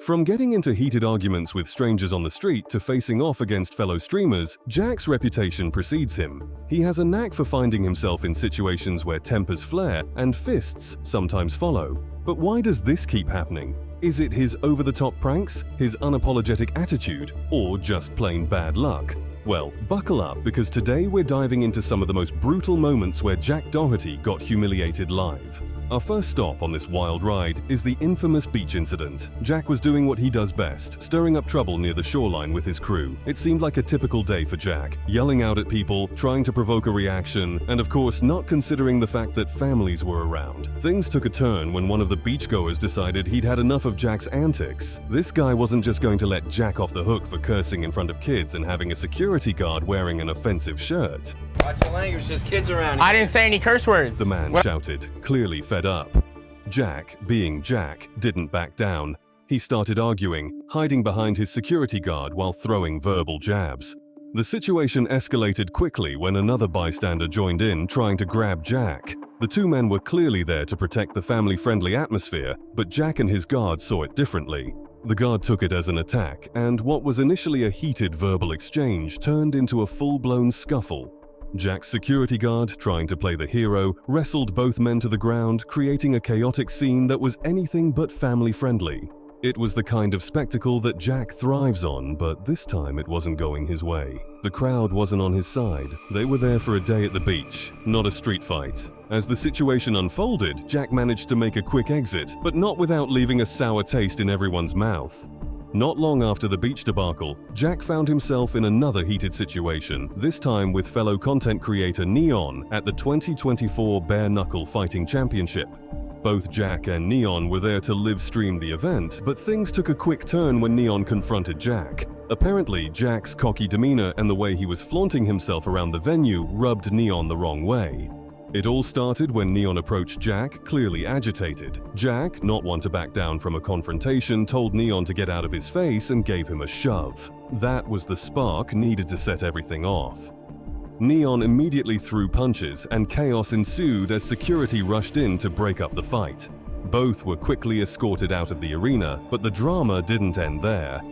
From getting into heated arguments with strangers on the street to facing off against fellow streamers, Jack's reputation precedes him. He has a knack for finding himself in situations where tempers flare and fists sometimes follow. But why does this keep happening? Is it his over-the-top pranks, his unapologetic attitude, or just plain bad luck? Well, buckle up because today we're diving into some of the most brutal moments where Jack Doherty got humiliated live. Our first stop on this wild ride is the infamous beach incident. Jack was doing what he does best, stirring up trouble near the shoreline with his crew. It seemed like a typical day for Jack, yelling out at people, trying to provoke a reaction, and of course not considering the fact that families were around. Things took a turn when one of the beachgoers decided he'd had enough of Jack's antics. This guy wasn't just going to let Jack off the hook for cursing in front of kids and having a security guard wearing an offensive shirt. Watch your language, there's kids around here. I didn't say any curse words. The man shouted, clearly fed up. Jack, being Jack, didn't back down. He started arguing, hiding behind his security guard while throwing verbal jabs. The situation escalated quickly when another bystander joined in, trying to grab Jack. The two men were clearly there to protect the family-friendly atmosphere, but Jack and his guard saw it differently. The guard took it as an attack, and what was initially a heated verbal exchange turned into a full-blown scuffle. Jack's security guard, trying to play the hero, wrestled both men to the ground, creating a chaotic scene that was anything but family-friendly. It was the kind of spectacle that Jack thrives on, but this time it wasn't going his way. The crowd wasn't on his side. They were there for a day at the beach, not a street fight. As the situation unfolded, Jack managed to make a quick exit, but not without leaving a sour taste in everyone's mouth. Not long after the beach debacle, Jack found himself in another heated situation, this time with fellow content creator Neon at the 2024 Bare Knuckle Fighting Championship. Both Jack and Neon were there to live stream the event, but things took a quick turn when Neon confronted Jack. Apparently, Jack's cocky demeanor and the way he was flaunting himself around the venue rubbed Neon the wrong way. It all started when Neon approached Jack, clearly agitated. Jack, not one to back down from a confrontation, told Neon to get out of his face and gave him a shove. That was the spark needed to set everything off. Neon immediately threw punches, and chaos ensued as security rushed in to break up the fight. Both were quickly escorted out of the arena, but the drama didn't end there.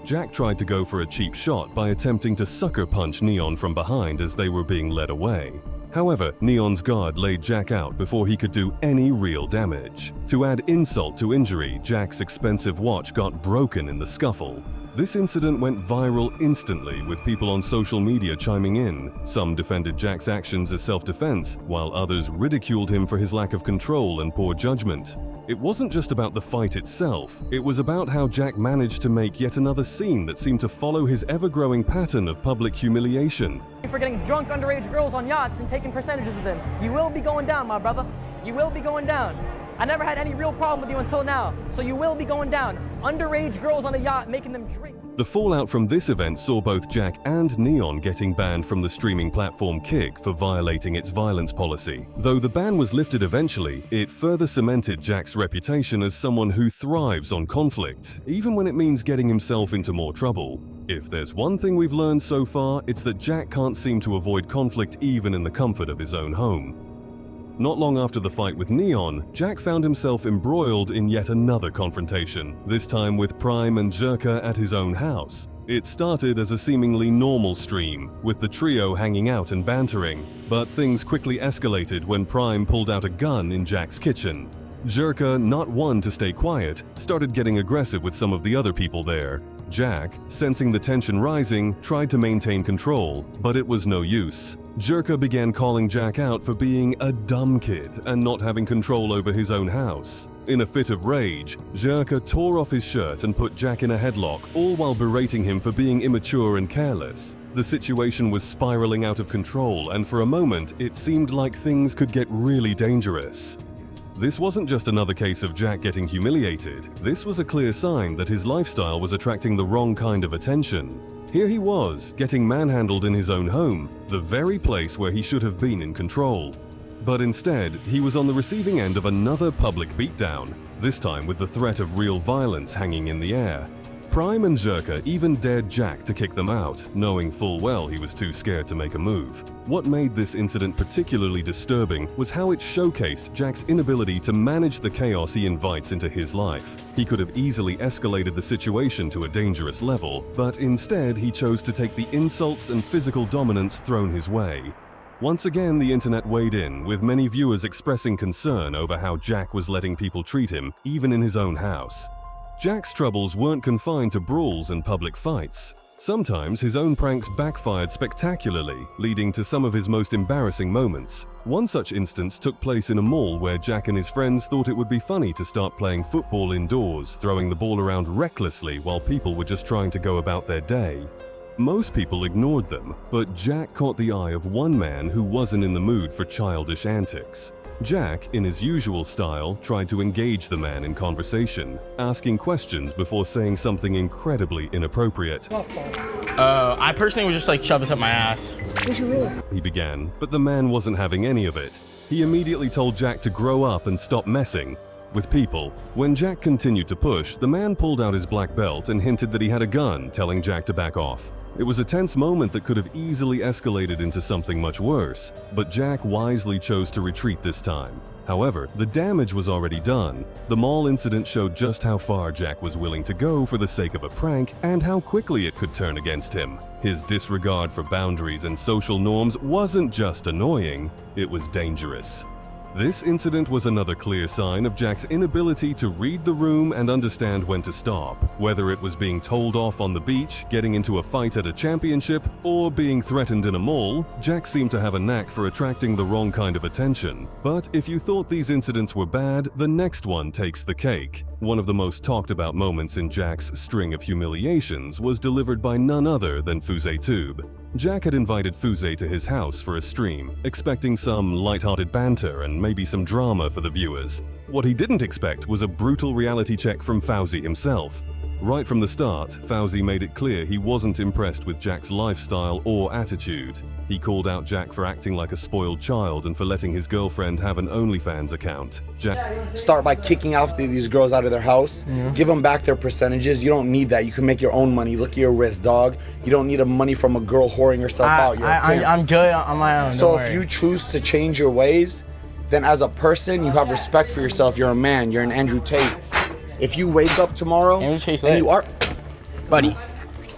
Jack tried to go for a cheap shot by attempting to sucker punch Neon from behind as they were being led away. However, Neon's guard laid Jack out before he could do any real damage. To add insult to injury, Jack's expensive watch got broken in the scuffle. This incident went viral instantly, with people on social media chiming in. Some defended Jack's actions as self-defense, while others ridiculed him for his lack of control and poor judgment. It wasn't just about the fight itself, it was about how Jack managed to make yet another scene that seemed to follow his ever-growing pattern of public humiliation. For getting drunk underage girls on yachts and taking percentages of them. You will be going down, my brother. You will be going down. I never had any real problem with you until now, so you will be going down. Underage girls on a yacht, making them drink. The fallout from this event saw both Jack and Neon getting banned from the streaming platform Kick for violating its violence policy. Though the ban was lifted eventually, it further cemented Jack's reputation as someone who thrives on conflict, even when it means getting himself into more trouble. If there's one thing we've learned so far, it's that Jack can't seem to avoid conflict even in the comfort of his own home. Not long after the fight with Neon, Jack found himself embroiled in yet another confrontation, this time with Prime and Jerka at his own house. It started as a seemingly normal stream, with the trio hanging out and bantering, but things quickly escalated when Prime pulled out a gun in Jack's kitchen. Jerka, not one to stay quiet, started getting aggressive with some of the other people there. Jack, sensing the tension rising, tried to maintain control, but it was no use. Jerka began calling Jack out for being a dumb kid and not having control over his own house. In a fit of rage, Jerka tore off his shirt and put Jack in a headlock, all while berating him for being immature and careless. The situation was spiraling out of control, and for a moment, it seemed like things could get really dangerous. This wasn't just another case of Jack getting humiliated. This was a clear sign that his lifestyle was attracting the wrong kind of attention. Here he was, getting manhandled in his own home, the very place where he should have been in control. But instead, he was on the receiving end of another public beatdown, this time with the threat of real violence hanging in the air. Prime and Zherka even dared Jack to kick them out, knowing full well he was too scared to make a move. What made this incident particularly disturbing was how it showcased Jack's inability to manage the chaos he invites into his life. He could have easily escalated the situation to a dangerous level, but instead he chose to take the insults and physical dominance thrown his way. Once again, the internet weighed in, with many viewers expressing concern over how Jack was letting people treat him, even in his own house. Jack's troubles weren't confined to brawls and public fights. Sometimes his own pranks backfired spectacularly, leading to some of his most embarrassing moments. One such instance took place in a mall where Jack and his friends thought it would be funny to start playing football indoors, throwing the ball around recklessly while people were just trying to go about their day. Most people ignored them, but Jack caught the eye of one man who wasn't in the mood for childish antics. Jack, in his usual style, tried to engage the man in conversation, asking questions before saying something incredibly inappropriate. I personally was just like, shove this up my ass. He began, but the man wasn't having any of it. He immediately told Jack to grow up and stop messing with people. When Jack continued to push, the man pulled out his black belt and hinted that he had a gun, telling Jack to back off. It was a tense moment that could have easily escalated into something much worse, but Jack wisely chose to retreat this time. However, the damage was already done. The mall incident showed just how far Jack was willing to go for the sake of a prank and how quickly it could turn against him. His disregard for boundaries and social norms wasn't just annoying, it was dangerous. This incident was another clear sign of Jack's inability to read the room and understand when to stop. Whether it was being told off on the beach, getting into a fight at a championship, or being threatened in a mall, Jack seemed to have a knack for attracting the wrong kind of attention. But if you thought these incidents were bad, the next one takes the cake. One of the most talked about moments in Jack's string of humiliations was delivered by none other than Fousey Tube. Jack had invited Fousey to his house for a stream, expecting some lighthearted banter and maybe some drama for the viewers. What he didn't expect was a brutal reality check from Fousey himself. Right from the start, Fousey made it clear he wasn't impressed with Jack's lifestyle or attitude. He called out Jack for acting like a spoiled child and for letting his girlfriend have an OnlyFans account. Jack start by kicking out these girls out of their house, give them back their percentages. You don't need that. You can make your own money. Look at your wrist, dog. You don't need money from a girl whoring herself out. I'm good on my own. So if you choose to change your ways, then as a person, you have respect for yourself. You're a man. You're an Andrew Tate. If you wake up tomorrow and you are, buddy,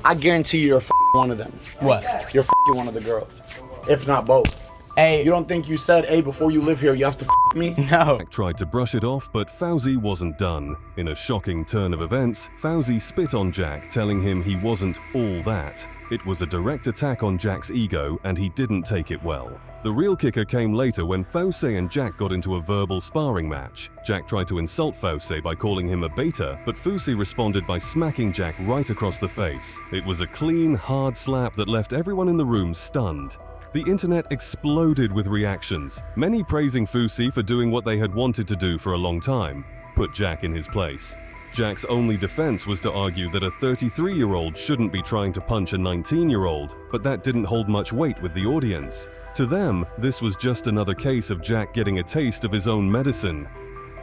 I guarantee you're one of them. What? You're one of the girls, if not both. Hey, you don't think you said, hey, before you live here, you have to me? No. Jack tried to brush it off, but Fousey wasn't done. In a shocking turn of events, Fousey spit on Jack, telling him he wasn't all that. It was a direct attack on Jack's ego, and he didn't take it well. The real kicker came later when Fousey and Jack got into a verbal sparring match. Jack tried to insult Fousey by calling him a beta, but Fousey responded by smacking Jack right across the face. It was a clean, hard slap that left everyone in the room stunned. The internet exploded with reactions, many praising Fousey for doing what they had wanted to do for a long time, put Jack in his place. Jack's only defense was to argue that a 33-year-old shouldn't be trying to punch a 19-year-old, but that didn't hold much weight with the audience. To them, this was just another case of Jack getting a taste of his own medicine.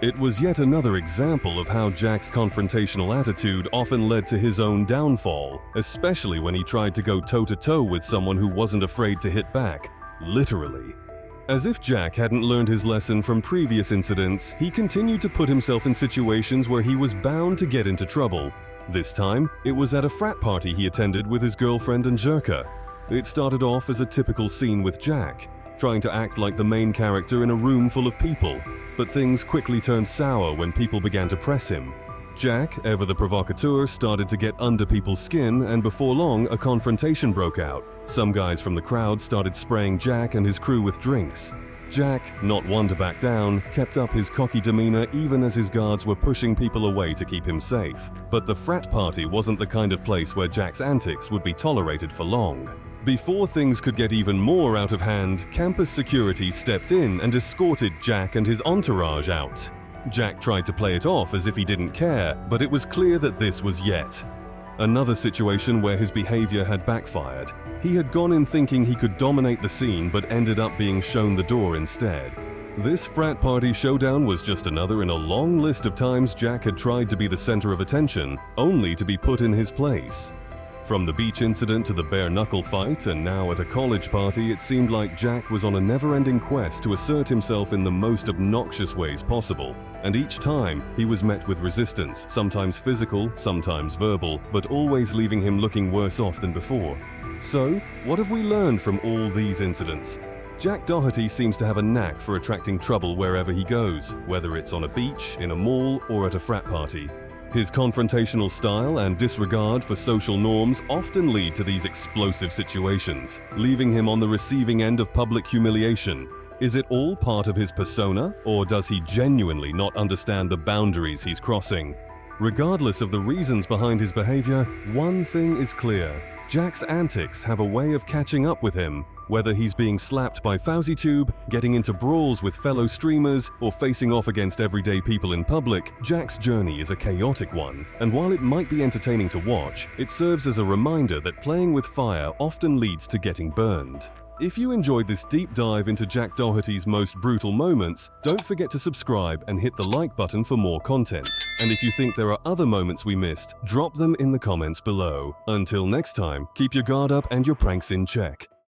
It was yet another example of how Jack's confrontational attitude often led to his own downfall, especially when he tried to go toe-to-toe with someone who wasn't afraid to hit back, literally. As if Jack hadn't learned his lesson from previous incidents, he continued to put himself in situations where he was bound to get into trouble. This time, it was at a frat party he attended with his girlfriend and Zherka. It started off as a typical scene with Jack, trying to act like the main character in a room full of people, but things quickly turned sour when people began to press him. Jack, ever the provocateur, started to get under people's skin, and before long, a confrontation broke out. Some guys from the crowd started spraying Jack and his crew with drinks. Jack, not one to back down, kept up his cocky demeanor even as his guards were pushing people away to keep him safe. But the frat party wasn't the kind of place where Jack's antics would be tolerated for long. Before things could get even more out of hand, campus security stepped in and escorted Jack and his entourage out. Jack tried to play it off as if he didn't care, but it was clear that this was yet another situation where his behavior had backfired. He had gone in thinking he could dominate the scene, but ended up being shown the door instead. This frat party showdown was just another in a long list of times Jack had tried to be the center of attention, only to be put in his place. From the beach incident to the bare-knuckle fight, and now at a college party, it seemed like Jack was on a never-ending quest to assert himself in the most obnoxious ways possible. And each time, he was met with resistance, sometimes physical, sometimes verbal, but always leaving him looking worse off than before. So, what have we learned from all these incidents? Jack Doherty seems to have a knack for attracting trouble wherever he goes, whether it's on a beach, in a mall, or at a frat party. His confrontational style and disregard for social norms often lead to these explosive situations, leaving him on the receiving end of public humiliation. Is it all part of his persona, or does he genuinely not understand the boundaries he's crossing? Regardless of the reasons behind his behavior, one thing is clear. Jack's antics have a way of catching up with him. Whether he's being slapped by Fousey Tube, getting into brawls with fellow streamers, or facing off against everyday people in public, Jack's journey is a chaotic one. And while it might be entertaining to watch, it serves as a reminder that playing with fire often leads to getting burned. If you enjoyed this deep dive into Jack Doherty's most brutal moments, don't forget to subscribe and hit the like button for more content. And if you think there are other moments we missed, drop them in the comments below. Until next time, keep your guard up and your pranks in check.